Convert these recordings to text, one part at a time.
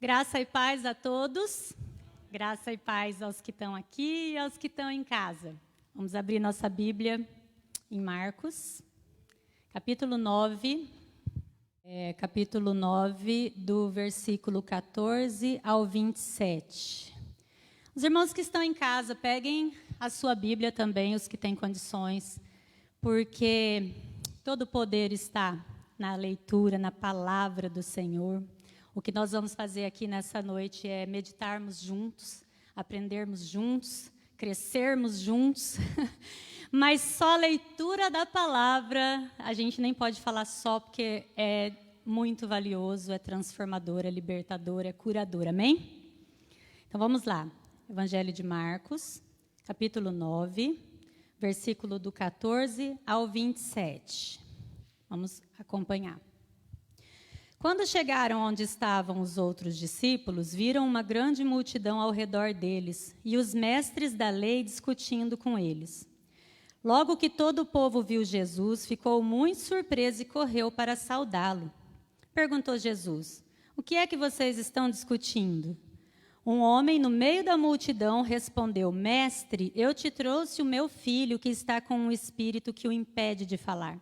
Graça e paz a todos, graça e paz aos que estão aqui e aos que estão em casa. Vamos abrir nossa Bíblia em Marcos, capítulo 9, do versículo 14 ao 27. Os irmãos que estão em casa, peguem a sua Bíblia também, os que têm condições, porque todo o poder está na leitura, na palavra do Senhor. O que nós vamos fazer aqui nessa noite é meditarmos juntos, aprendermos juntos, crescermos juntos, mas só a leitura da palavra, a gente nem pode falar só, porque é muito valioso, é transformador, é libertador, é curador, amém? Então vamos lá, Evangelho de Marcos, capítulo 9, versículo do 14 ao 27. Vamos acompanhar. Quando chegaram onde estavam os outros discípulos, viram uma grande multidão ao redor deles e os mestres da lei discutindo com eles. Logo que todo o povo viu Jesus, ficou muito surpreso e correu para saudá-lo. Perguntou Jesus: "O que é que vocês estão discutindo?" Um homem no meio da multidão respondeu: "Mestre, eu te trouxe o meu filho que está com um espírito que o impede de falar.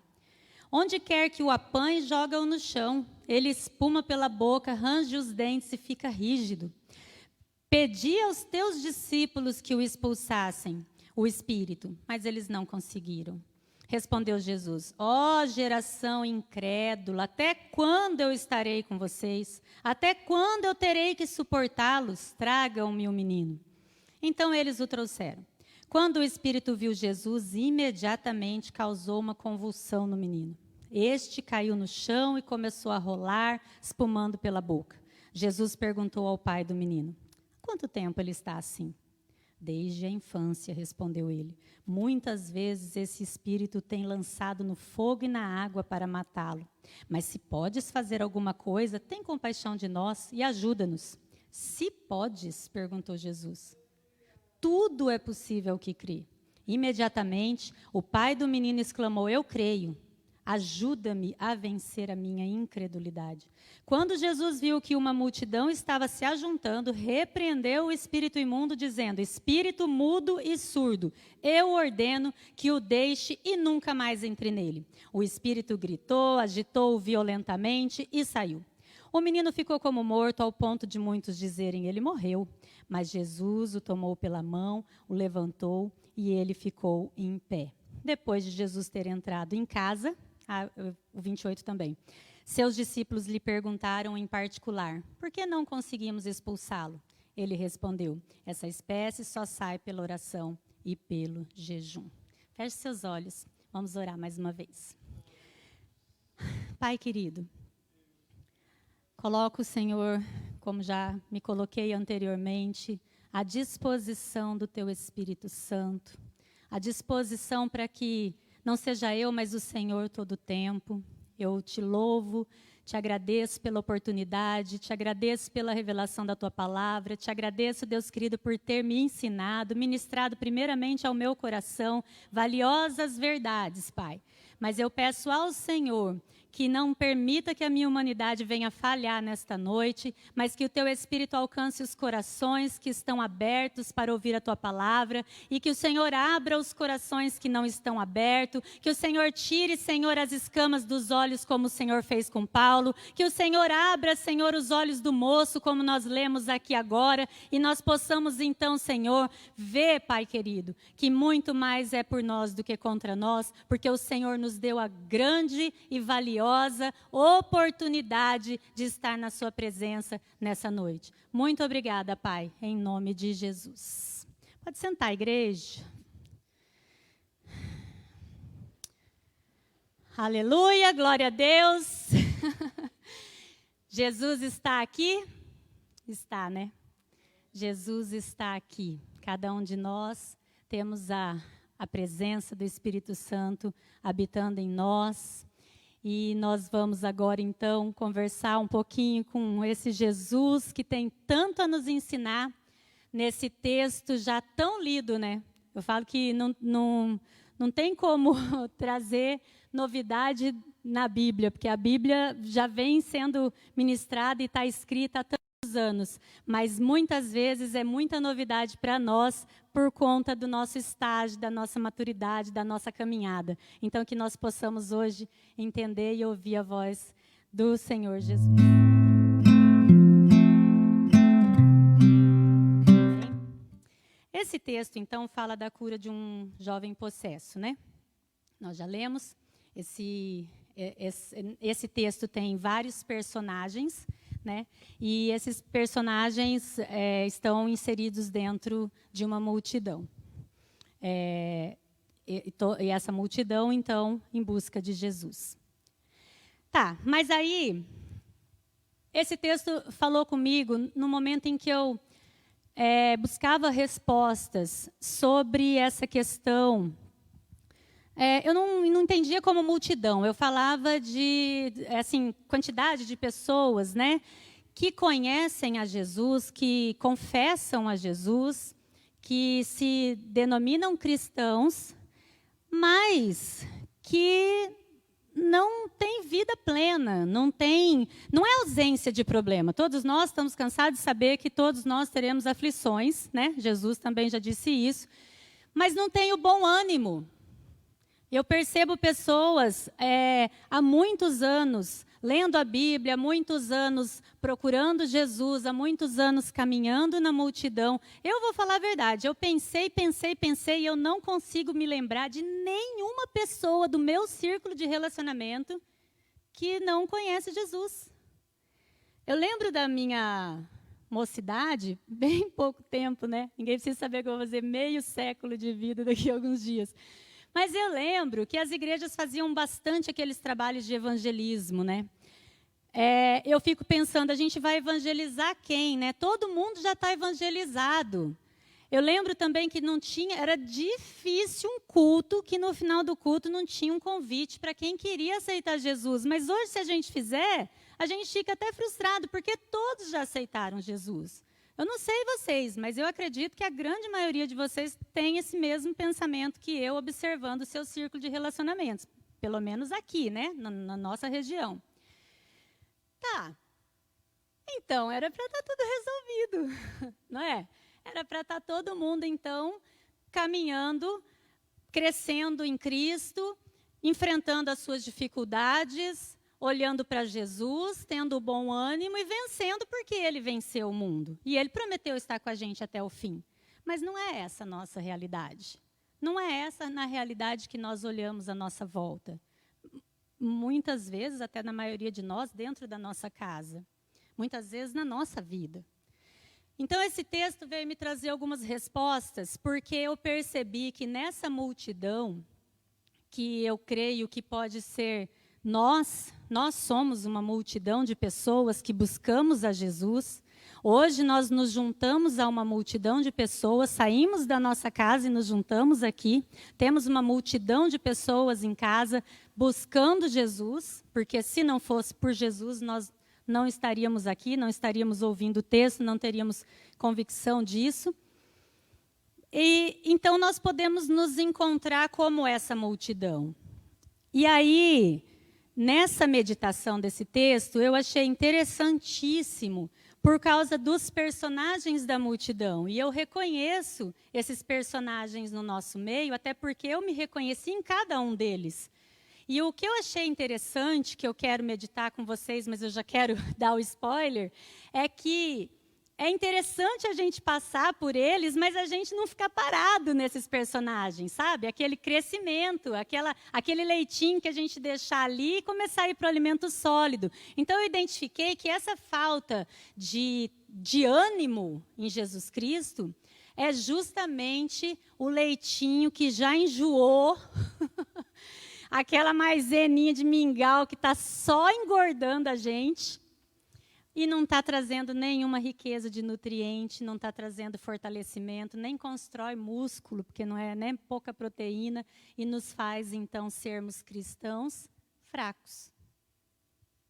Onde quer que o apanhe, joga-o no chão. Ele espuma pela boca, range os dentes e fica rígido. Pedi aos teus discípulos que o expulsassem, o espírito, mas eles não conseguiram." Respondeu Jesus: "Ó geração incrédula, até quando eu estarei com vocês? Até quando eu terei que suportá-los? Tragam-me o menino." Então eles o trouxeram. Quando o espírito viu Jesus, imediatamente causou uma convulsão no menino. Este caiu no chão e começou a rolar, espumando pela boca. Jesus perguntou ao pai do menino: "Quanto tempo ele está assim?" "Desde a infância", respondeu ele. "Muitas vezes esse espírito tem lançado no fogo e na água para matá-lo. Mas se podes fazer alguma coisa, tem compaixão de nós e ajuda-nos." "Se podes?", perguntou Jesus. "Tudo é possível ao que crê." Imediatamente, o pai do menino exclamou: "Eu creio. Ajuda-me a vencer a minha incredulidade." Quando Jesus viu que uma multidão estava se ajuntando, repreendeu o espírito imundo, dizendo: "Espírito mudo e surdo, eu ordeno que o deixe e nunca mais entre nele." O espírito gritou, agitou-o violentamente e saiu. O menino ficou como morto, ao ponto de muitos dizerem: "Ele morreu." Mas Jesus o tomou pela mão, o levantou e ele ficou em pé. Depois de Jesus ter entrado em casa, o 28 também, seus discípulos lhe perguntaram em particular: "Por que não conseguimos expulsá-lo?" Ele respondeu: "Essa espécie só sai pela oração e pelo jejum." Feche seus olhos, vamos orar mais uma vez. Pai querido, coloco o Senhor, como já me coloquei anteriormente, à disposição do Teu Espírito Santo, à disposição para que não seja eu, mas o Senhor todo o tempo. Eu te louvo, te agradeço pela oportunidade, te agradeço pela revelação da Tua palavra, te agradeço, Deus querido, por ter me ensinado, ministrado primeiramente ao meu coração valiosas verdades, Pai. Mas eu peço ao Senhor que não permita que a minha humanidade venha falhar nesta noite, mas que o Teu Espírito alcance os corações que estão abertos para ouvir a Tua palavra e que o Senhor abra os corações que não estão abertos, que o Senhor tire, Senhor, as escamas dos olhos como o Senhor fez com Paulo, que o Senhor abra, Senhor, os olhos do moço, como nós lemos aqui agora, e nós possamos então, Senhor, ver, Pai querido, que muito mais é por nós do que contra nós, porque o Senhor nos deu a grande e valiosa oportunidade de estar na sua presença nessa noite. Muito obrigada, Pai, em nome de Jesus. Pode sentar, igreja. Aleluia, glória a Deus. Jesus está aqui? Está, né? Jesus está aqui. Cada um de nós temos a presença do Espírito Santo habitando em nós. E nós vamos agora, então, conversar um pouquinho com esse Jesus que tem tanto a nos ensinar nesse texto já tão lido, né? Eu falo que não tem como trazer novidade na Bíblia, porque a Bíblia já vem sendo ministrada e está escrita há tantos muitos anos, mas muitas vezes é muita novidade para nós por conta do nosso estágio, da nossa maturidade, da nossa caminhada. Então, que nós possamos hoje entender e ouvir a voz do Senhor Jesus. Esse texto, então, fala da cura de um jovem possesso, né? Nós já lemos. Esse texto tem vários personagens, né? E esses personagens estão inseridos dentro de uma multidão. E essa multidão, então, em busca de Jesus. Tá, mas aí, esse texto falou comigo no momento em que eu buscava respostas sobre essa questão. Eu não entendia como multidão, eu falava de quantidade de pessoas, né, que conhecem a Jesus, que confessam a Jesus, que se denominam cristãos, mas que não tem vida plena, não é ausência de problema. Todos nós estamos cansados de saber que todos nós teremos aflições, né? Jesus também já disse isso, mas não tem o bom ânimo. Eu percebo pessoas há muitos anos lendo a Bíblia, há muitos anos procurando Jesus, há muitos anos caminhando na multidão. Eu vou falar a verdade, eu pensei, e eu não consigo me lembrar de nenhuma pessoa do meu círculo de relacionamento que não conhece Jesus. Eu lembro da minha mocidade, bem pouco tempo, né? Ninguém precisa saber que eu vou fazer meio século de vida daqui a alguns dias. Mas eu lembro que as igrejas faziam bastante aqueles trabalhos de evangelismo, né? Eu fico pensando, a gente vai evangelizar quem, né? Todo mundo já está evangelizado. Eu lembro também que era difícil um culto, que no final do culto não tinha um convite para quem queria aceitar Jesus. Mas hoje, se a gente fizer, a gente fica até frustrado, porque todos já aceitaram Jesus. Eu não sei vocês, mas eu acredito que a grande maioria de vocês tem esse mesmo pensamento que eu, observando o seu círculo de relacionamentos. Pelo menos aqui, né? Na nossa região. Tá. Então, era para estar tudo resolvido, não é? Era para estar todo mundo, então, caminhando, crescendo em Cristo, enfrentando as suas dificuldades, olhando para Jesus, tendo bom ânimo e vencendo, porque Ele venceu o mundo. E Ele prometeu estar com a gente até o fim. Mas não é essa a nossa realidade. Não é essa, na realidade, que nós olhamos à nossa volta. Muitas vezes, até na maioria de nós, dentro da nossa casa. Muitas vezes na nossa vida. Então, esse texto veio me trazer algumas respostas, porque eu percebi que nessa multidão, que eu creio que pode ser nós somos uma multidão de pessoas que buscamos a Jesus. Hoje nós nos juntamos a uma multidão de pessoas, saímos da nossa casa e nos juntamos aqui. Temos uma multidão de pessoas em casa buscando Jesus, porque se não fosse por Jesus, nós não estaríamos aqui, não estaríamos ouvindo o texto, não teríamos convicção disso. E então nós podemos nos encontrar como essa multidão. E aí, nessa meditação desse texto, eu achei interessantíssimo por causa dos personagens da multidão. E eu reconheço esses personagens no nosso meio, até porque eu me reconheci em cada um deles. E o que eu achei interessante, que eu quero meditar com vocês, mas eu já quero dar o spoiler, é que é interessante a gente passar por eles, mas a gente não ficar parado nesses personagens, sabe? Aquele crescimento, aquele leitinho que a gente deixar ali e começar a ir para o alimento sólido. Então, eu identifiquei que essa falta de ânimo em Jesus Cristo é justamente o leitinho que já enjoou, aquela maizeninha de mingau que está só engordando a gente, e não está trazendo nenhuma riqueza de nutriente, não está trazendo fortalecimento, nem constrói músculo, porque não é nem pouca proteína, e nos faz, então, sermos cristãos fracos.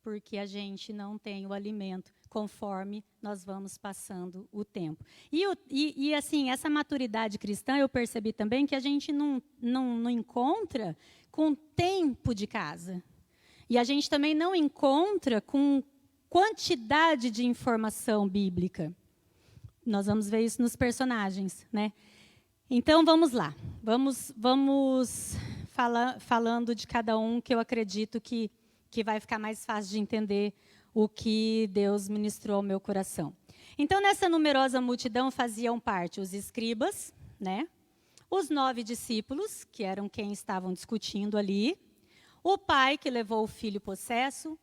Porque a gente não tem o alimento conforme nós vamos passando o tempo. E assim, essa maturidade cristã, eu percebi também que a gente não encontra com tempo de casa. E a gente também não encontra com quantidade de informação bíblica. Nós vamos ver isso nos personagens, né? Então, vamos lá. Vamos falando de cada um, que eu acredito que vai ficar mais fácil de entender o que Deus ministrou ao meu coração. Então, nessa numerosa multidão faziam parte os escribas, né? Os 9 discípulos, que eram quem estavam discutindo ali, o pai que levou o filho possesso,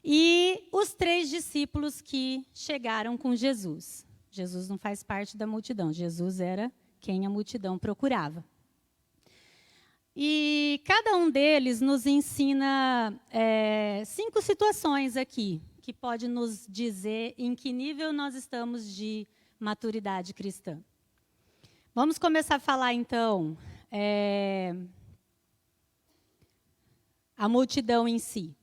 e os 3 discípulos que chegaram com Jesus. Jesus não faz parte da multidão, Jesus era quem a multidão procurava. E cada um deles nos ensina 5 situações aqui, que pode nos dizer em que nível nós estamos de maturidade cristã. Vamos começar a falar, então, a multidão em si.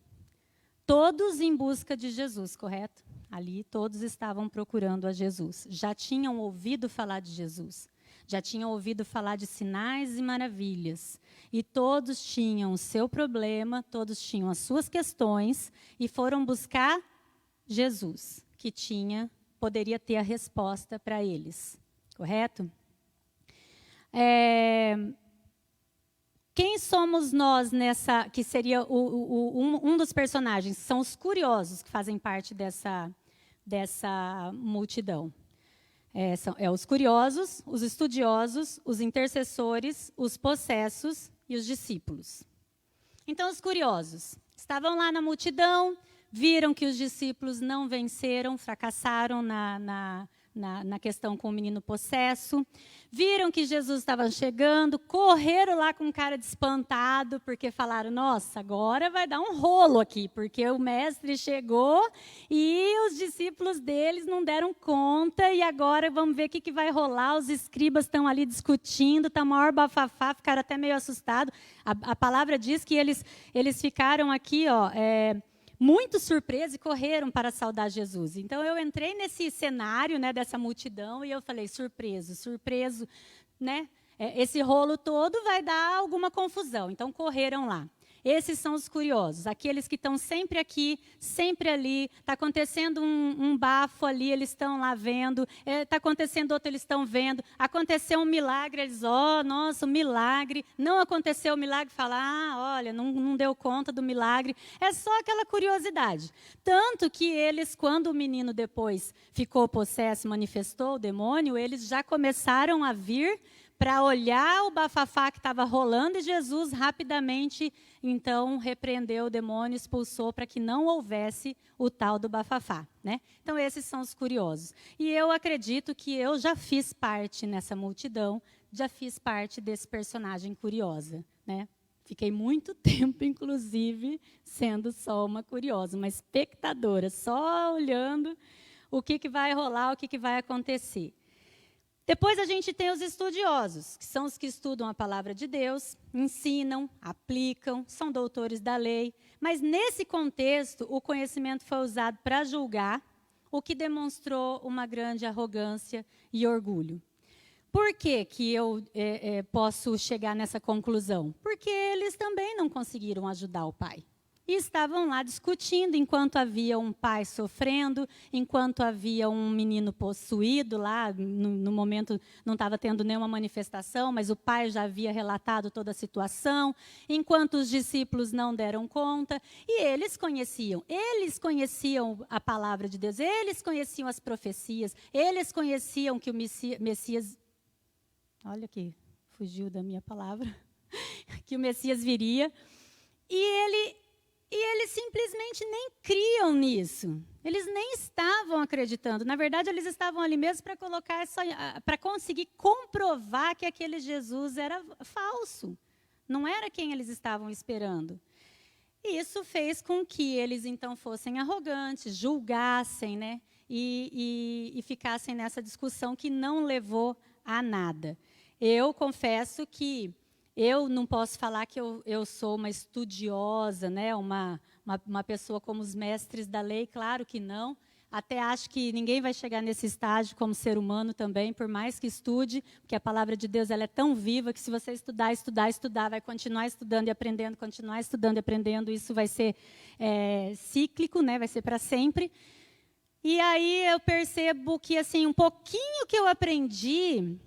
Todos em busca de Jesus, correto? Ali todos estavam procurando a Jesus. Já tinham ouvido falar de Jesus. Já tinham ouvido falar de sinais e maravilhas. E todos tinham o seu problema, todos tinham as suas questões e foram buscar Jesus, que poderia ter a resposta para eles. Correto? Quem somos nós nessa, que seria um dos personagens? São os curiosos que fazem parte dessa multidão. São os curiosos, os estudiosos, os intercessores, os possessos e os discípulos. Então, os curiosos estavam lá na multidão, viram que os discípulos não venceram, fracassaram na questão com o menino possesso, viram que Jesus estava chegando, correram lá com cara de espantado, porque falaram, nossa, agora vai dar um rolo aqui, porque o mestre chegou e os discípulos deles não deram conta, e agora vamos ver o que vai rolar, os escribas estão ali discutindo, está maior bafafá, ficaram até meio assustados. A palavra diz que eles ficaram aqui, muito surpresos e correram para saudar Jesus. Então, eu entrei nesse cenário, né, dessa multidão e eu falei, surpreso, né? Esse rolo todo vai dar alguma confusão. Então, correram lá. Esses são os curiosos, aqueles que estão sempre aqui, sempre ali. Está acontecendo um bafo ali, eles estão lá vendo. Está acontecendo outro, eles estão vendo. Aconteceu um milagre, eles, nossa, um milagre. Não aconteceu o milagre, fala, olha, não deu conta do milagre. É só aquela curiosidade. Tanto que eles, quando o menino depois ficou possesso, manifestou o demônio, eles já começaram a vir para olhar o bafafá que estava rolando, e Jesus rapidamente, então, repreendeu o demônio, expulsou para que não houvesse o tal do bafafá, né? Então, esses são os curiosos. E eu acredito que eu já fiz parte nessa multidão, já fiz parte desse personagem curiosa, né? Fiquei muito tempo, inclusive, sendo só uma curiosa, uma espectadora, só olhando o que vai rolar, o que vai acontecer. Depois a gente tem os estudiosos, que são os que estudam a palavra de Deus, ensinam, aplicam, são doutores da lei. Mas nesse contexto, o conhecimento foi usado para julgar, o que demonstrou uma grande arrogância e orgulho. Por que eu posso chegar nessa conclusão? Porque eles também não conseguiram ajudar o pai. E estavam lá discutindo, enquanto havia um pai sofrendo, enquanto havia um menino possuído lá, no momento não estava tendo nenhuma manifestação, mas o pai já havia relatado toda a situação, enquanto os discípulos não deram conta, e eles conheciam a palavra de Deus, eles conheciam as profecias, eles conheciam que o Messias, olha aqui, fugiu da minha palavra, que o Messias viria, e eles simplesmente nem criam nisso. Eles nem estavam acreditando. Na verdade, eles estavam ali mesmo para conseguir comprovar que aquele Jesus era falso. Não era quem eles estavam esperando. E isso fez com que eles, então, fossem arrogantes, julgassem, né? E ficassem nessa discussão que não levou a nada. Eu confesso que eu não posso falar que eu sou uma estudiosa, né? uma pessoa como os mestres da lei, claro que não. Até acho que ninguém vai chegar nesse estágio como ser humano também, por mais que estude, porque a palavra de Deus ela é tão viva que se você estudar, vai continuar estudando e aprendendo, continuar estudando e aprendendo, isso vai ser cíclico, né? Vai ser para sempre. E aí eu percebo que assim, um pouquinho que eu aprendi,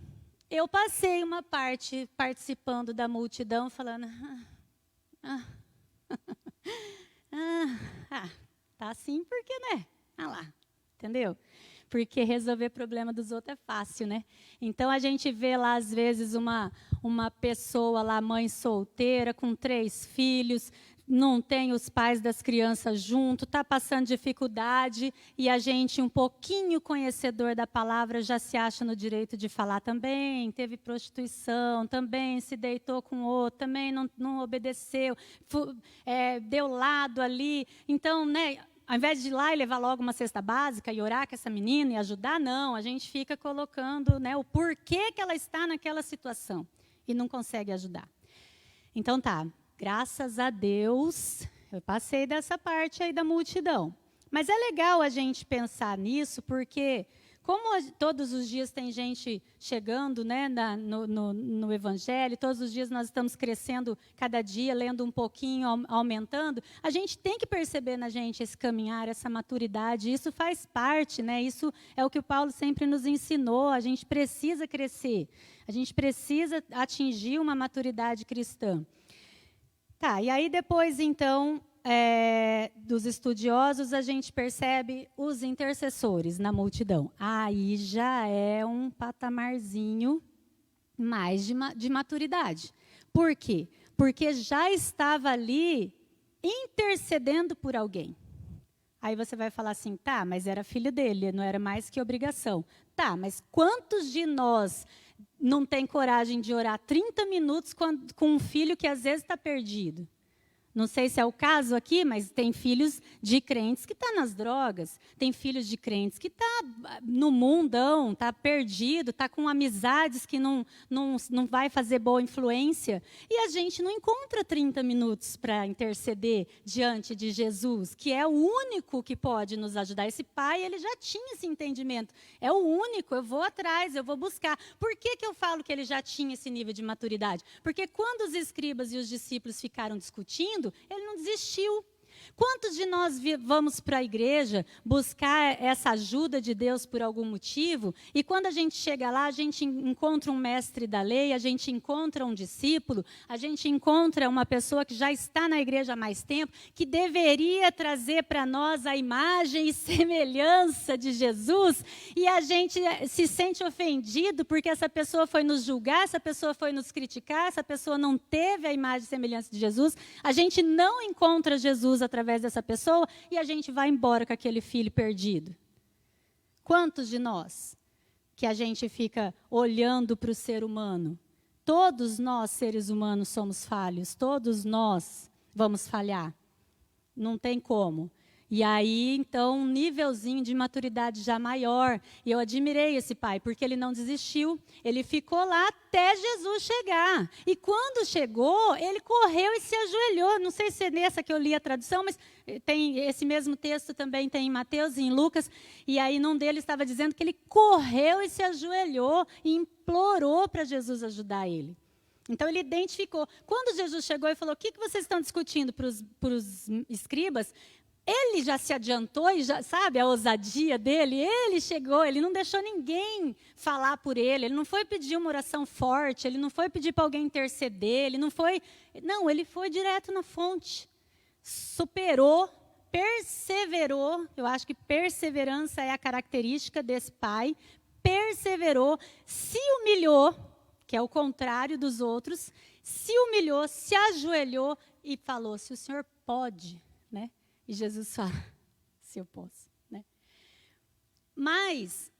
eu passei uma parte participando da multidão, falando... tá assim porque, né? Lá, entendeu? Porque resolver problema dos outros é fácil, né? Então, a gente vê lá, às vezes, uma pessoa lá, mãe solteira, com 3 filhos, não tem os pais das crianças junto, está passando dificuldade, e a gente, um pouquinho conhecedor da palavra, já se acha no direito de falar também, teve prostituição, também se deitou com outro, também não obedeceu, deu lado ali. Então, né, ao invés de ir lá e levar logo uma cesta básica e orar com essa menina e ajudar, não, a gente fica colocando, né, o porquê que ela está naquela situação e não consegue ajudar. Então, tá. Graças a Deus, eu passei dessa parte aí da multidão. Mas é legal a gente pensar nisso, porque como todos os dias tem gente chegando, né, no Evangelho, todos os dias nós estamos crescendo cada dia, lendo um pouquinho, aumentando, a gente tem que perceber na gente esse caminhar, essa maturidade, isso faz parte, né, isso é o que o Paulo sempre nos ensinou, a gente precisa crescer, a gente precisa atingir uma maturidade cristã. Tá, e aí depois, então, dos estudiosos, a gente percebe os intercessores na multidão. Aí já é um patamarzinho mais de maturidade. Por quê? Porque já estava ali intercedendo por alguém. Aí você vai falar assim, tá, mas era filho dele, não era mais que obrigação. Tá, mas quantos de nós não tem coragem de orar 30 minutos com um filho que às vezes está perdido? Não sei se é o caso aqui, mas tem filhos de crentes que estão nas drogas, tem filhos de crentes que estão no mundão, está perdido, está com amizades que não vai fazer boa influência. E a gente não encontra 30 minutos para interceder diante de Jesus, que é o único que pode nos ajudar. Esse pai, ele já tinha esse entendimento. É o único, eu vou atrás, eu vou buscar. Por que eu falo que ele já tinha esse nível de maturidade? Porque quando os escribas e os discípulos ficaram discutindo, ele não desistiu. Quantos de nós vamos para a igreja buscar essa ajuda de Deus por algum motivo, e quando a gente chega lá, a gente encontra um mestre da lei, a gente encontra um discípulo, a gente encontra uma pessoa que já está na igreja há mais tempo, que deveria trazer para nós a imagem e semelhança de Jesus, e a gente se sente ofendido porque essa pessoa foi nos julgar, essa pessoa foi nos criticar, essa pessoa não teve a imagem e semelhança de Jesus, a gente não encontra Jesus através dessa pessoa, e a gente vai embora com aquele filho perdido. Quantos de nós que a gente fica olhando para o ser humano? Todos nós, seres humanos, somos falhos, todos nós vamos falhar. Não tem como. E aí, então, um nívelzinho de maturidade já maior. E eu admirei esse pai, porque ele não desistiu. Ele ficou lá até Jesus chegar. E quando chegou, ele correu e se ajoelhou. Não sei se é nessa que eu li a tradução, mas tem esse mesmo texto também tem em Mateus e em Lucas. E aí, num deles estava dizendo que ele correu e se ajoelhou e implorou para Jesus ajudar ele. Então, ele identificou. Quando Jesus chegou e falou, o que vocês estão discutindo para os escribas? Ele já se adiantou, e já sabe a ousadia dele? Ele chegou, ele não deixou ninguém falar por ele, ele não foi pedir uma oração forte, ele não foi pedir para alguém interceder, ele não foi... Não, ele foi direto na fonte. Superou, perseverou, eu acho que perseverança é a característica desse pai, perseverou, se humilhou, que é o contrário dos outros, se humilhou, se ajoelhou e falou, se o Senhor pode, né? E Jesus fala, se eu posso, né? Mas,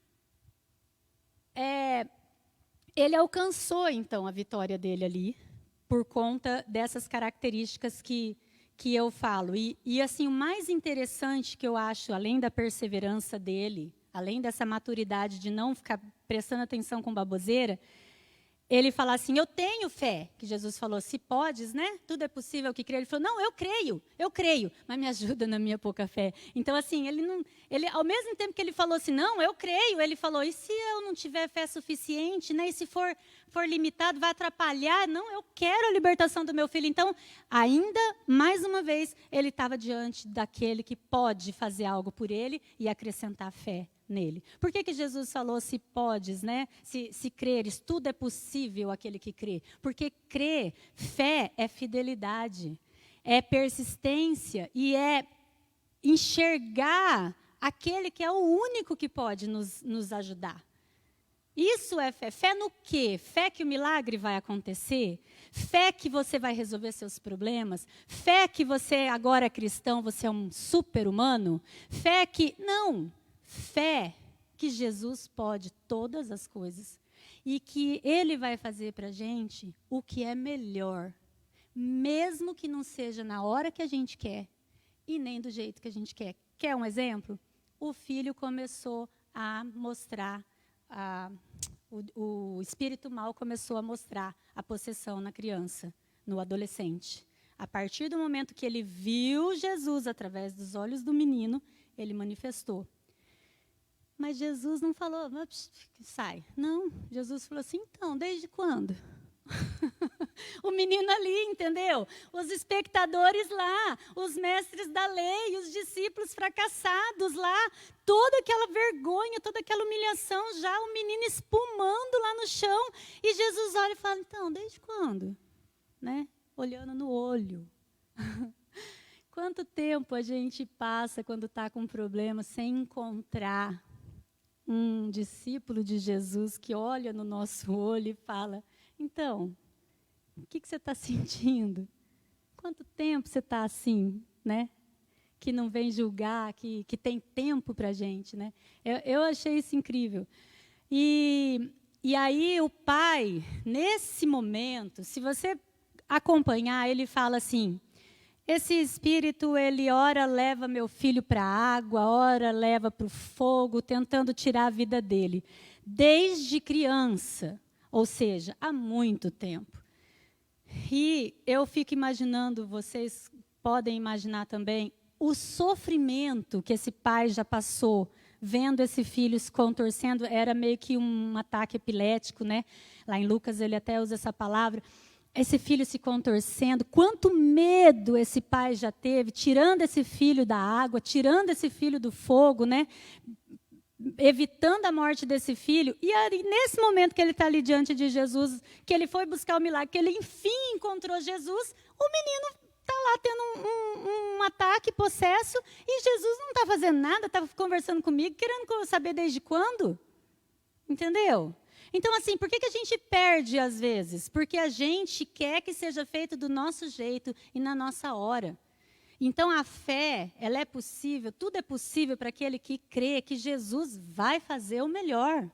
ele alcançou, então, a vitória dele ali, por conta dessas características que eu falo. E, assim, o mais interessante que eu acho, além da perseverança dele, além dessa maturidade de não ficar prestando atenção com baboseira, ele falar assim, eu tenho fé, que Jesus falou, se podes, né? Tudo é possível que crê. Ele falou, não, eu creio, mas me ajuda na minha pouca fé. Então, assim, ele, ao mesmo tempo que ele falou assim, não, eu creio, ele falou, e se eu não tiver fé suficiente, né? E se for limitado, vai atrapalhar? Não, eu quero a libertação do meu filho. Então, ainda, mais uma vez, ele estava diante daquele que pode fazer algo por ele e acrescentar fé nele. Por que Jesus falou se podes, né? Se creres, tudo é possível aquele que crê. Porque crer, fé é fidelidade, é persistência e é enxergar aquele que é o único que pode nos ajudar. Isso é fé. Fé no quê? Fé que o milagre vai acontecer? Fé que você vai resolver seus problemas? Fé que você agora é cristão, você é um super-humano? Fé que... Não! Fé que Jesus pode todas as coisas e que Ele vai fazer para a gente o que é melhor, mesmo que não seja na hora que a gente quer e nem do jeito que a gente quer. Quer um exemplo? O filho começou a mostrar, o espírito mal começou a mostrar a possessão na criança, no adolescente. A partir do momento que ele viu Jesus através dos olhos do menino, ele manifestou. Mas Jesus não falou, sai. Não, Jesus falou assim, então, desde quando? O menino ali, entendeu? Os espectadores lá, os mestres da lei, os discípulos fracassados lá, toda aquela vergonha, toda aquela humilhação, já o menino espumando lá no chão, e Jesus olha e fala, então, desde quando? Né? Olhando no olho. Quanto tempo a gente passa quando está com um problema sem encontrar um discípulo de Jesus que olha no nosso olho e fala, então, o que você está sentindo? Quanto tempo você está assim, né? Que não vem julgar, que tem tempo para a gente, né? Eu achei isso incrível. E aí o pai, nesse momento, se você acompanhar, ele fala assim, esse espírito, ele ora leva meu filho para a água, ora leva para o fogo, tentando tirar a vida dele. Desde criança, ou seja, há muito tempo. E eu fico imaginando, vocês podem imaginar também, o sofrimento que esse pai já passou, vendo esse filho se contorcendo, era meio que um ataque epilético, né? Lá em Lucas ele até usa essa palavra. Esse filho se contorcendo, quanto medo esse pai já teve, tirando esse filho da água, tirando esse filho do fogo, né? Evitando a morte desse filho. E aí, nesse momento que ele está ali diante de Jesus, que ele foi buscar o milagre, que ele enfim encontrou Jesus, o menino está lá tendo um ataque, possesso, e Jesus não está fazendo nada, está conversando comigo, querendo saber desde quando. Entendeu? Então, assim, por que a gente perde às vezes? Porque a gente quer que seja feito do nosso jeito e na nossa hora. Então, a fé, ela é possível, tudo é possível para aquele que crê que Jesus vai fazer o melhor.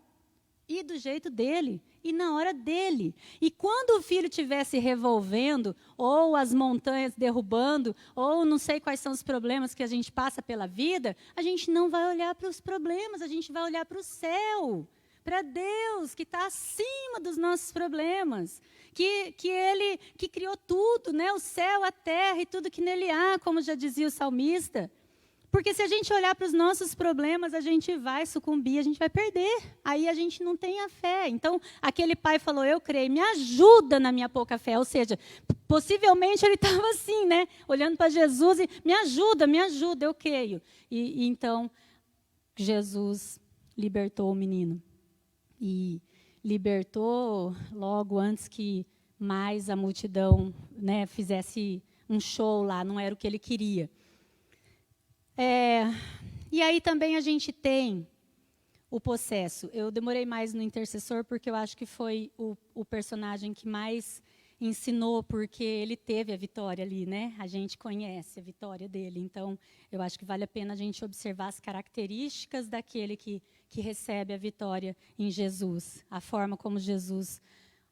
E do jeito dele, e na hora dele. E quando o filho estiver se revolvendo, ou as montanhas derrubando, ou não sei quais são os problemas que a gente passa pela vida, a gente não vai olhar para os problemas, a gente vai olhar para o céu. Para Deus, que está acima dos nossos problemas, que Ele que criou tudo, né? O céu, a terra e tudo que nele há, como já dizia o salmista. Porque se a gente olhar para os nossos problemas, a gente vai sucumbir, a gente vai perder. Aí a gente não tem a fé. Então, aquele pai falou, eu creio, me ajuda na minha pouca fé. Ou seja, possivelmente ele estava assim, né? Olhando para Jesus e me ajuda, eu creio. E então, Jesus libertou o menino. E libertou logo antes que mais a multidão, né, fizesse um show lá, não era o que ele queria. E aí também a gente tem o possesso. Eu demorei mais no intercessor porque eu acho que foi o personagem que mais ensinou, porque ele teve a vitória ali, né? A gente conhece a vitória dele. Então, eu acho que vale a pena a gente observar as características daquele que recebe a vitória em Jesus, a forma como Jesus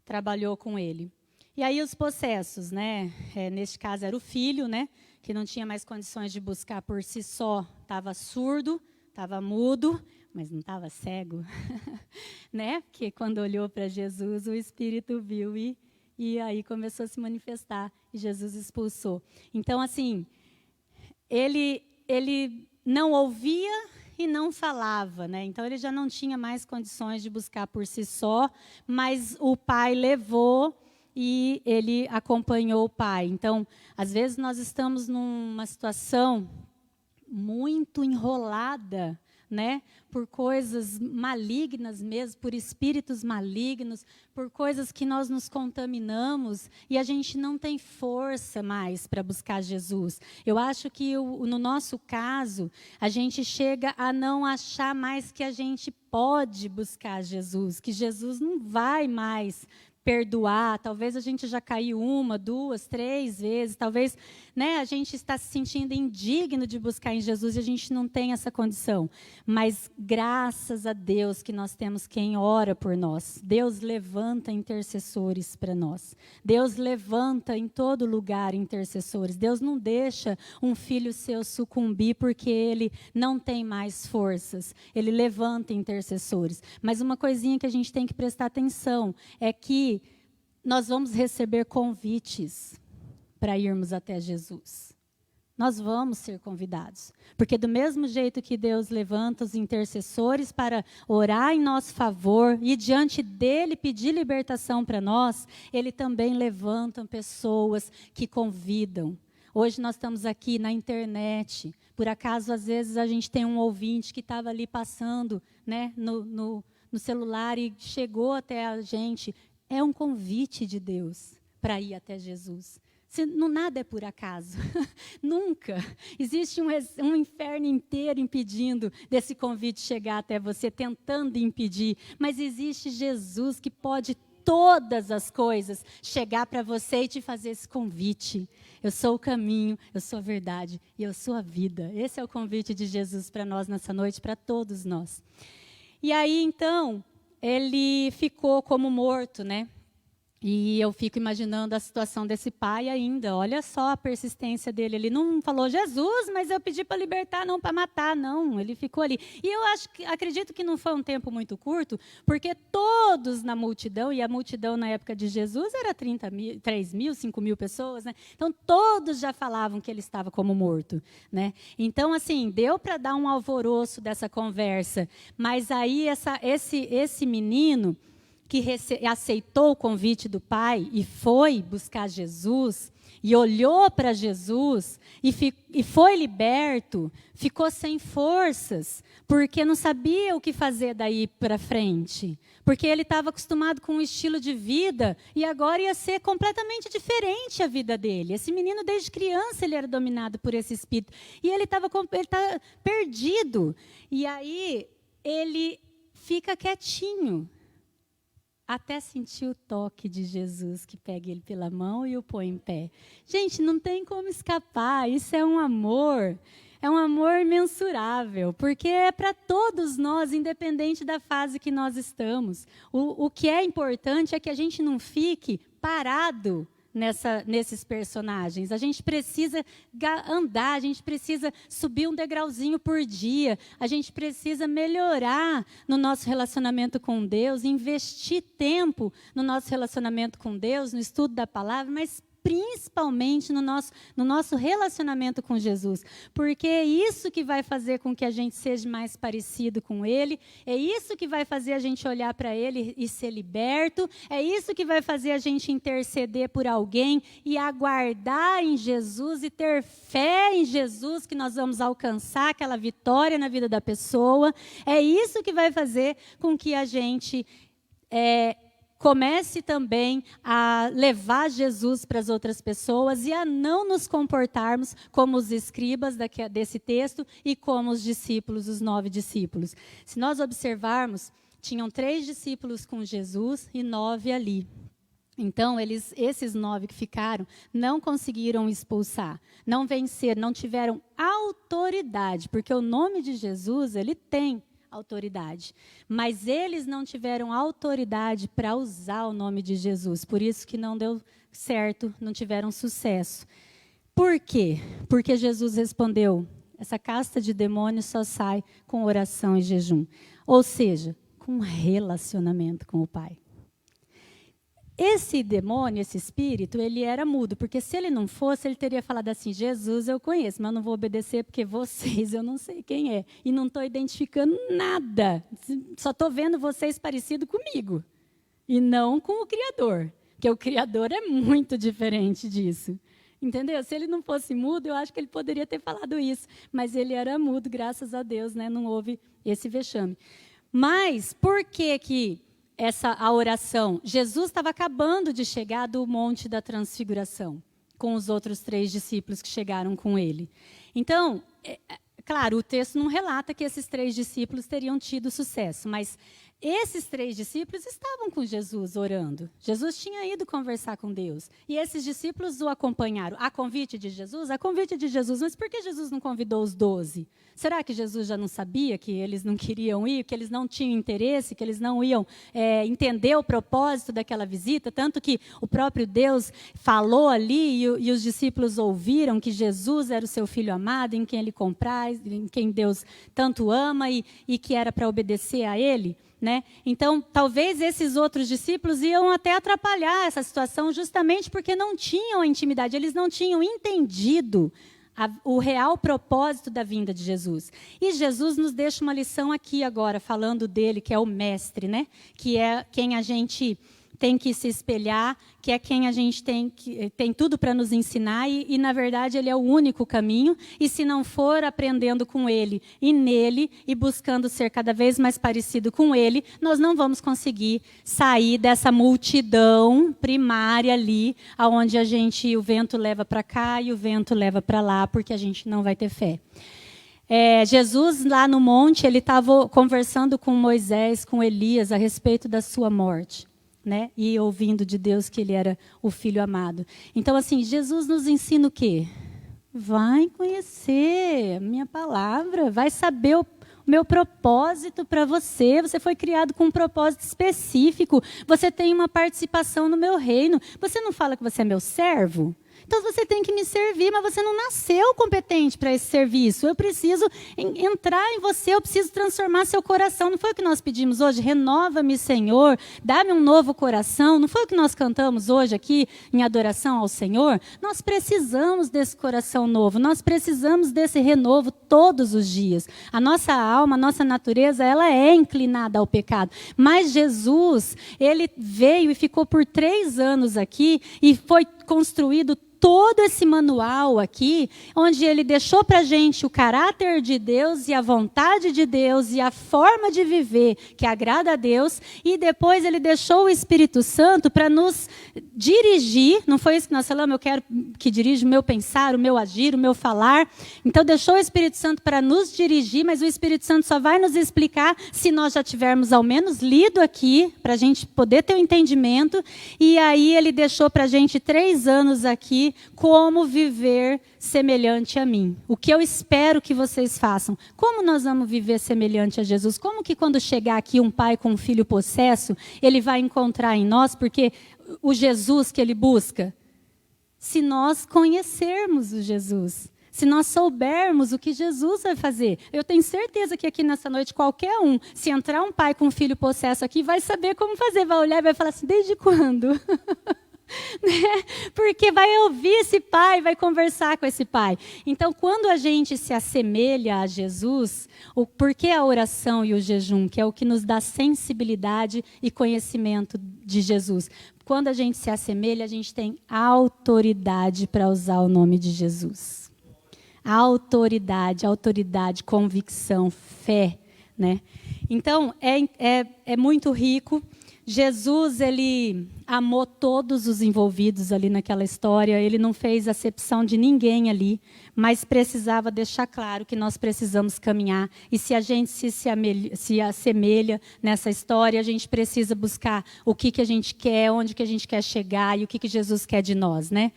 trabalhou com ele. E aí os possessos, né? Neste caso era o filho, né? Que não tinha mais condições de buscar por si só, estava surdo, estava mudo, mas não estava cego, né? Porque quando olhou para Jesus, o Espírito viu e aí começou a se manifestar e Jesus expulsou. Então, assim, ele não ouvia e não falava, né? Então ele já não tinha mais condições de buscar por si só, mas o pai levou e ele acompanhou o pai. Então, às vezes nós estamos numa situação muito enrolada, né? Por coisas malignas mesmo, por espíritos malignos, por coisas que nós nos contaminamos e a gente não tem força mais para buscar Jesus. Eu acho que no nosso caso, a gente chega a não achar mais que a gente pode buscar Jesus, que Jesus não vai mais perdoar, talvez a gente já caiu 1, 2, 3 vezes, talvez, né, a gente está se sentindo indigno de buscar em Jesus e a gente não tem essa condição. Mas graças a Deus que nós temos quem ora por nós. Deus levanta intercessores para nós. Deus levanta em todo lugar intercessores. Deus não deixa um filho seu sucumbir porque ele não tem mais forças. Ele levanta intercessores. Mas uma coisinha que a gente tem que prestar atenção é que nós vamos receber convites para irmos até Jesus. Nós vamos ser convidados. Porque do mesmo jeito que Deus levanta os intercessores para orar em nosso favor e diante dele pedir libertação para nós, ele também levanta pessoas que convidam. Hoje nós estamos aqui na internet. Por acaso, às vezes, a gente tem um ouvinte que estava ali passando, né, no celular e chegou até a gente. É um convite de Deus para ir até Jesus. Nada é por acaso. Nunca. Existe um inferno inteiro impedindo desse convite chegar até você, tentando impedir. Mas existe Jesus que pode todas as coisas chegar para você e te fazer esse convite. Eu sou o caminho, eu sou a verdade e eu sou a vida. Esse é o convite de Jesus para nós nessa noite, para todos nós. E aí, então, ele ficou como morto, né? E eu fico imaginando a situação desse pai ainda. Olha só a persistência dele. Ele não falou, Jesus, mas eu pedi para libertar, não para matar. Não, ele ficou ali. E eu acredito que não foi um tempo muito curto, porque todos na multidão, e a multidão na época de Jesus era 3 mil, 5 mil pessoas, né? Então, todos já falavam que ele estava como morto, né? Então, assim, deu para dar um alvoroço dessa conversa. Mas aí, esse menino que aceitou o convite do pai e foi buscar Jesus, e olhou para Jesus, e foi liberto, ficou sem forças, porque não sabia o que fazer daí para frente. Porque ele estava acostumado com um estilo de vida, e agora ia ser completamente diferente a vida dele. Esse menino, desde criança, ele era dominado por esse espírito, e ele estava perdido. E aí, ele fica quietinho, até sentir o toque de Jesus, que pega ele pela mão e o põe em pé. Gente, não tem como escapar, isso é um amor imensurável, porque é para todos nós, independente da fase que nós estamos. O que é importante é que a gente não fique parado nesses personagens. A gente precisa andar, a gente precisa subir um degrauzinho por dia, a gente precisa melhorar no nosso relacionamento com Deus, investir tempo no nosso relacionamento com Deus, no estudo da palavra, mas principalmente no nosso relacionamento com Jesus, porque é isso que vai fazer com que a gente seja mais parecido com Ele, é isso que vai fazer a gente olhar para Ele e ser liberto, é isso que vai fazer a gente interceder por alguém e aguardar em Jesus e ter fé em Jesus que nós vamos alcançar aquela vitória na vida da pessoa, é isso que vai fazer com que a gente comece também a levar Jesus para as outras pessoas e a não nos comportarmos como os escribas desse texto e como os discípulos, os 9 discípulos. Se nós observarmos, tinham 3 discípulos com Jesus e 9 ali. Então, esses 9 que ficaram, não conseguiram expulsar, não venceram, não tiveram autoridade, porque o nome de Jesus, ele tem autoridade. Mas eles não tiveram autoridade para usar o nome de Jesus. Por isso que não deu certo, não tiveram sucesso. Por quê? Porque Jesus respondeu, Essa casta de demônios só sai com oração e jejum. Ou seja, com relacionamento com o Pai. Esse demônio, esse espírito, ele era mudo, porque se ele não fosse, ele teria falado assim, Jesus eu conheço, mas eu não vou obedecer porque vocês eu não sei quem é. E não estou identificando nada, só estou vendo vocês parecidos comigo. E não com o Criador, porque o Criador é muito diferente disso. Entendeu? Se ele não fosse mudo, eu acho que ele poderia ter falado isso. Mas ele era mudo, graças a Deus, né? Não houve esse vexame. Mas por que a oração? Jesus estava acabando de chegar do Monte da Transfiguração, com os outros 3 discípulos que chegaram com ele. Então, claro, o texto não relata que esses 3 discípulos teriam tido sucesso, mas esses 3 discípulos estavam com Jesus orando. Jesus tinha ido conversar com Deus. E esses discípulos o acompanharam. A convite de Jesus? A convite de Jesus. Mas por que Jesus não convidou os 12? Será que Jesus já não sabia que eles não queriam ir, que eles não tinham interesse, que eles não iam entender o propósito daquela visita? Tanto que o próprio Deus falou ali e os discípulos ouviram que Jesus era o seu Filho amado, em quem ele compraz, em quem Deus tanto ama e que era para obedecer a ele. Né? Então, talvez esses outros discípulos iam até atrapalhar essa situação justamente porque não tinham a intimidade, eles não tinham entendido o real propósito da vinda de Jesus. E Jesus nos deixa uma lição aqui agora, falando dele, que é o mestre, né? Que é quem a gente tem que se espelhar, que é quem a gente tem tudo para nos ensinar e, na verdade, ele é o único caminho. E se não for aprendendo com ele e nele e buscando ser cada vez mais parecido com ele, nós não vamos conseguir sair dessa multidão primária ali, onde o vento leva para cá e o vento leva para lá, porque a gente não vai ter fé. Jesus, lá no monte, ele estava conversando com Moisés, com Elias, a respeito da sua morte. Né? E ouvindo de Deus que ele era o Filho amado. Então, assim, Jesus nos ensina o quê? Vai conhecer a minha palavra, vai saber o meu propósito para você. Você foi criado com um propósito específico. Você tem uma participação no meu reino. Você não fala que você é meu servo? Então você tem que me servir, mas você não nasceu competente para esse serviço. Eu preciso entrar em você, eu preciso transformar seu coração. Não foi o que nós pedimos hoje? Renova-me, Senhor, dá-me um novo coração. Não foi o que nós cantamos hoje aqui em adoração ao Senhor? Nós precisamos desse coração novo, nós precisamos desse renovo todos os dias. A nossa alma, a nossa natureza, ela é inclinada ao pecado. Mas Jesus, ele veio e ficou por 3 anos aqui e foi construído todo esse manual aqui, onde ele deixou para a gente o caráter de Deus e a vontade de Deus e a forma de viver que agrada a Deus, e depois ele deixou o Espírito Santo para nos dirigir. Não foi isso que nós falamos? Eu quero que dirija o meu pensar, o meu agir, o meu falar. Então deixou o Espírito Santo para nos dirigir, mas o Espírito Santo só vai nos explicar se nós já tivermos ao menos lido aqui, para a gente poder ter o entendimento. E aí ele deixou para a gente 3 anos aqui como viver semelhante a mim. O que eu espero que vocês façam. Como nós vamos viver semelhante a Jesus? Como que quando chegar aqui um pai com um filho possesso, ele vai encontrar em nós, porque o Jesus que ele busca? Se nós conhecermos o Jesus, se nós soubermos o que Jesus vai fazer. Eu tenho certeza que aqui nessa noite, qualquer um, se entrar um pai com um filho possesso aqui, vai saber como fazer, vai olhar e vai falar assim, desde quando? Né? Porque vai ouvir esse pai, vai conversar com esse pai. Então, quando a gente se assemelha a Jesus, por que a oração e o jejum, que é o que nos dá sensibilidade e conhecimento de Jesus? Quando a gente se assemelha, a gente tem autoridade para usar o nome de Jesus. Autoridade, convicção, fé, né? Então, é muito rico. Jesus, ele amou todos os envolvidos ali naquela história, ele não fez acepção de ninguém ali, mas precisava deixar claro que nós precisamos caminhar, e se a gente se assemelha nessa história, a gente precisa buscar o que a gente quer, onde que a gente quer chegar, e o que Jesus quer de nós, né?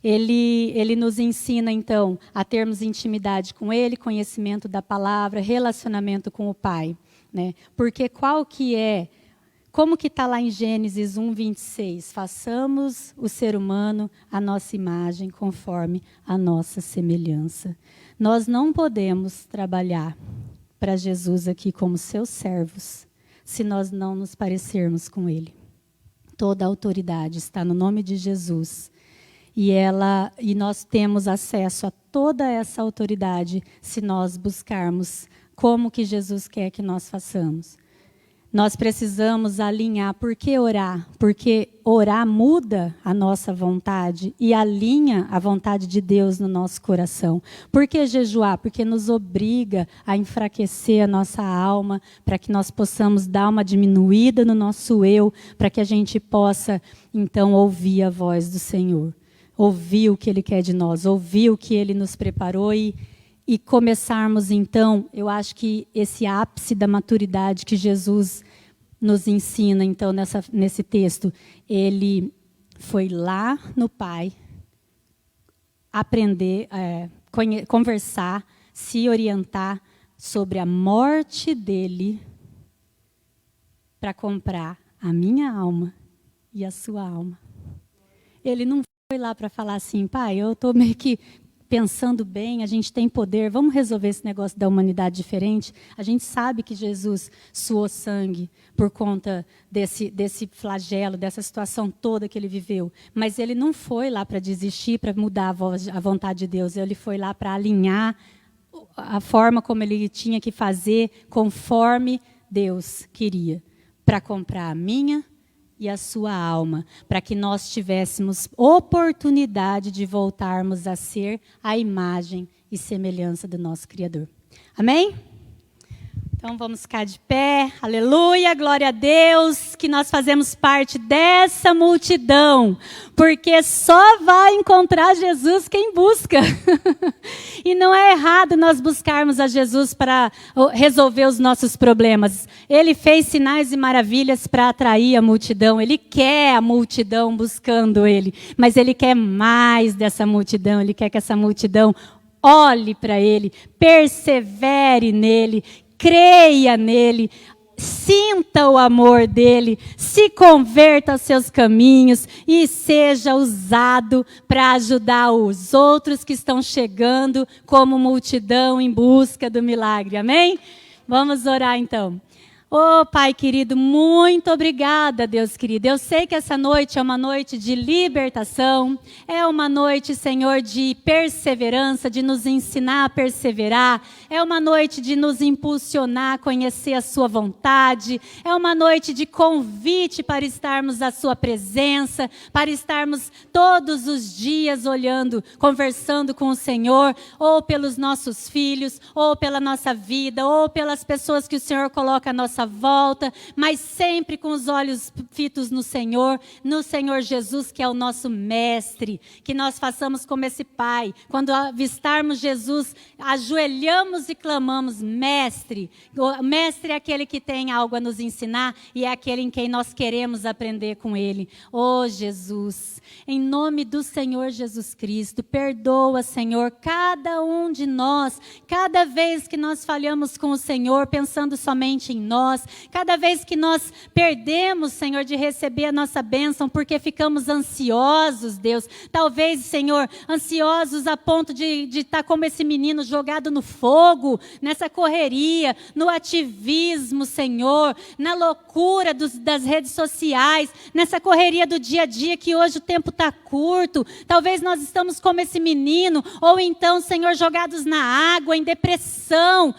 Ele nos ensina, então, a termos intimidade com ele, conhecimento da palavra, relacionamento com o Pai, né? Porque como que está lá em Gênesis 1:26? Façamos o ser humano à nossa imagem, conforme a nossa semelhança. Nós não podemos trabalhar para Jesus aqui como seus servos, se nós não nos parecermos com Ele. Toda a autoridade está no nome de Jesus. E nós temos acesso a toda essa autoridade se nós buscarmos como que Jesus quer que nós façamos. Nós precisamos alinhar. Por que orar? Porque orar muda a nossa vontade e alinha a vontade de Deus no nosso coração. Por que jejuar? Porque nos obriga a enfraquecer a nossa alma, para que nós possamos dar uma diminuída no nosso eu, para que a gente possa, então, ouvir a voz do Senhor. Ouvir o que Ele quer de nós, ouvir o que Ele nos preparou e começarmos, então, eu acho que esse ápice da maturidade que Jesus nos ensina, então, nesse texto, Ele foi lá no Pai, aprender, conversar, se orientar sobre a morte dEle para comprar a minha alma e a sua alma. Ele não foi lá para falar assim, pai, eu estou meio que pensando bem, a gente tem poder, vamos resolver esse negócio da humanidade diferente. A gente sabe que Jesus suou sangue por conta desse flagelo, dessa situação toda que ele viveu. Mas ele não foi lá para desistir, para mudar a vontade de Deus. Ele foi lá para alinhar a forma como ele tinha que fazer, conforme Deus queria, para comprar a minha e a sua alma, para que nós tivéssemos oportunidade de voltarmos a ser a imagem e semelhança do nosso Criador. Amém? Então vamos ficar de pé, aleluia, glória a Deus, que nós fazemos parte dessa multidão, porque só vai encontrar Jesus quem busca. E não é errado nós buscarmos a Jesus para resolver os nossos problemas. Ele fez sinais e maravilhas para atrair a multidão, Ele quer a multidão buscando Ele, mas Ele quer mais dessa multidão, Ele quer que essa multidão olhe para Ele, persevere nele, creia nele, sinta o amor dele, se converta aos seus caminhos e seja usado para ajudar os outros que estão chegando como multidão em busca do milagre. Amém? Vamos orar então. Oh, Pai querido, muito obrigada, Deus querido. Eu sei que essa noite é uma noite de libertação, é uma noite, Senhor, de perseverança, de nos ensinar a perseverar, é uma noite de nos impulsionar a conhecer a sua vontade, é uma noite de convite para estarmos na sua presença, para estarmos todos os dias olhando, conversando com o Senhor, ou pelos nossos filhos, ou pela nossa vida, ou pelas pessoas que o Senhor coloca à nossa volta, mas sempre com os olhos fitos no Senhor Jesus, que é o nosso mestre, que nós façamos como esse pai, quando avistarmos Jesus, ajoelhamos e clamamos, mestre. O mestre é aquele que tem algo a nos ensinar e é aquele em quem nós queremos aprender com ele. Oh Jesus, em nome do Senhor Jesus Cristo, perdoa, Senhor, cada um de nós, cada vez que nós falhamos com o Senhor, pensando somente em nós, cada vez que nós perdemos, Senhor, de receber a nossa bênção, porque ficamos ansiosos, Deus, talvez, Senhor, ansiosos a ponto de estar como esse menino jogado no fogo, nessa correria, no ativismo, Senhor, na loucura das redes sociais, nessa correria do dia a dia, que hoje o tempo está curto, talvez nós estamos como esse menino, ou então, Senhor, jogados na água, em depressão,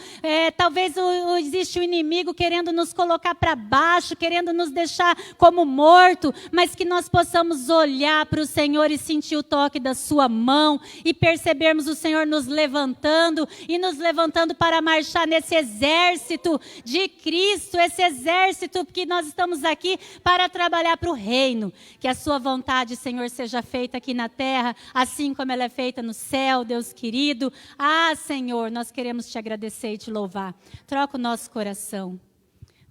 talvez existe o inimigo querendo nos colocar para baixo, querendo nos deixar como morto, mas que nós possamos olhar para o Senhor e sentir o toque da sua mão e percebermos o Senhor nos levantando e nos levantando para marchar nesse exército de Cristo, esse exército que nós estamos aqui para trabalhar para o reino. Que a sua vontade, Senhor, seja feita aqui na terra, assim como ela é feita no céu, Deus querido. Ah, Senhor, nós queremos te agradecer e te louvar. Troca o nosso coração.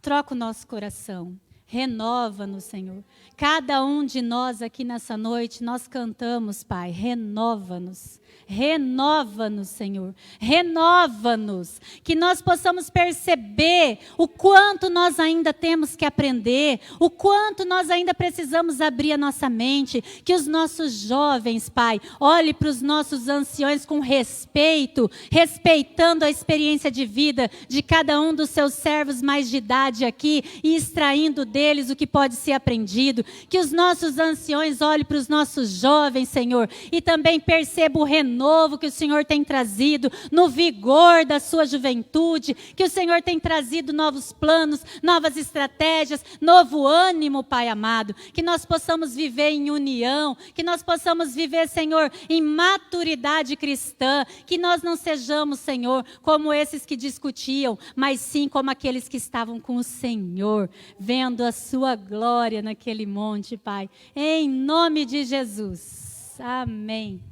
Troca o nosso coração. Renova-nos, Senhor. Cada um de nós aqui nessa noite, nós cantamos, Pai, renova-nos. Renova-nos, Senhor. Renova-nos. Que nós possamos perceber o quanto nós ainda temos que aprender, o quanto nós ainda precisamos abrir a nossa mente. Que os nossos jovens, Pai, olhem para os nossos anciões com respeito, respeitando a experiência de vida de cada um dos seus servos mais de idade aqui e extraindo deles o que pode ser aprendido. Que os nossos anciões olhem para os nossos jovens, Senhor, e também percebam o renovo que o Senhor tem trazido, no vigor da sua juventude, que o Senhor tem trazido novos planos, novas estratégias, novo ânimo, Pai amado, que nós possamos viver em união, que nós possamos viver, Senhor, em maturidade cristã, que nós não sejamos, Senhor, como esses que discutiam, mas sim como aqueles que estavam com o Senhor, vendo a sua glória naquele monte, Pai, em nome de Jesus. Amém.